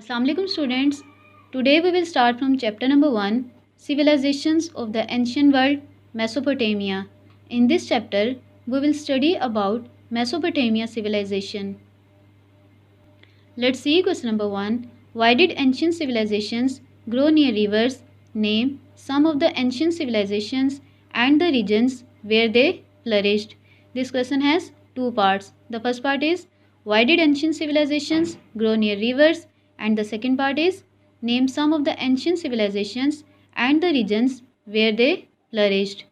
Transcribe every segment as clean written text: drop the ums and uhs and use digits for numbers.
Assalamualaikum students. Today we will start from chapter number 1, Civilizations of the Ancient World, Mesopotamia. In this chapter, we will study about Mesopotamia civilization. Let's see question number 1. Why did ancient civilizations grow near rivers? Name some of the ancient civilizations and the regions where they flourished. This question has two parts. The first part is why did ancient civilizations grow near rivers? And the second part is name some of the ancient civilizations and the regions where they flourished.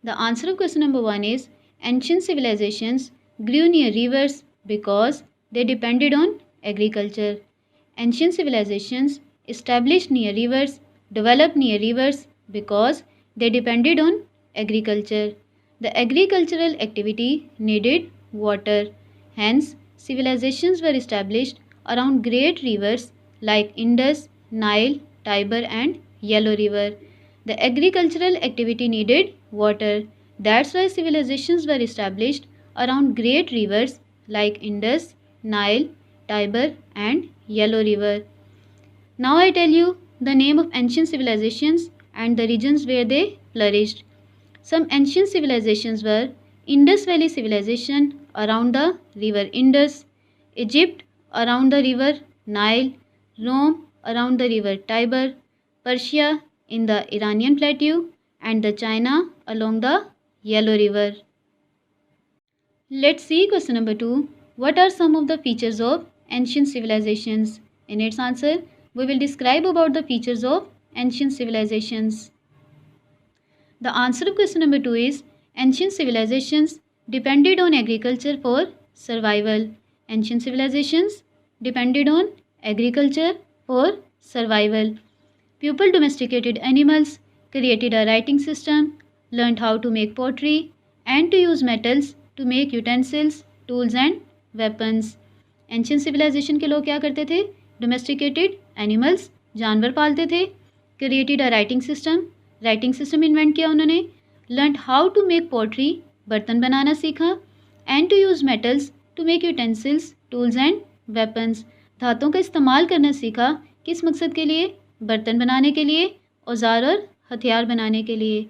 The answer of question number 1 is ancient civilizations grew near rivers because they depended on agriculture. Ancient civilizations established near rivers, developed near rivers because they depended on agriculture. The agricultural activity needed water. Hence, civilizations were established around great rivers like Indus, Nile, Tiber, and Yellow River. The agricultural activity needed water. That's why civilizations were established around great rivers like Indus, Nile, Tiber, and Yellow River. Now I tell you the name of ancient civilizations and the regions where they flourished. Some ancient civilizations were Indus Valley Civilization around the river Indus, Egypt around the river Nile, Rome around the river Tiber, Persia in the Iranian plateau, and the China along the Yellow River. Let's see question number 2. What are some of the features of ancient civilizations? In its answer, we will describe about the features of ancient civilizations. The answer of question number 2 is ancient civilizations depended on agriculture for survival. Ancient civilizations depended on agriculture for survival. People domesticated animals, created a writing system, learned how to make pottery and to use metals to make utensils, tools and weapons. Ancient civilization के लोग क्या करते थे? Domesticated animals, जानवर पालते थे, created a writing system invent किया उन्होंने, learned how to make pottery, बर्तन बनाना सीखा, and to use metals to make utensils, tools and weapons. धातुओं का इस्तेमाल करना सीखा किस मकसद के लिए? बर्तन बनाने के लिए, औजार और हथियार बनाने के लिए.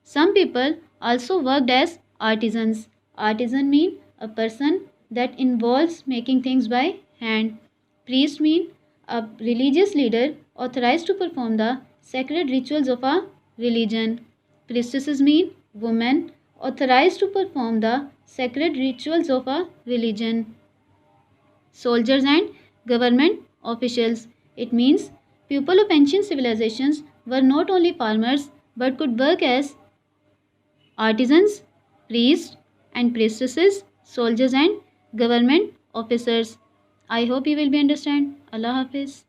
Some people also worked as artisans. Artisan mean a person that involves making things by hand. Priest mean a religious leader authorized to perform the sacred rituals of a religion. Priestesses mean women authorized to perform the sacred rituals of a religion. Soldiers and government officials. It means people of ancient civilizations were not only farmers but could work as artisans, priests and priestesses, soldiers and government officers. I hope you will be understand. Allah Hafiz.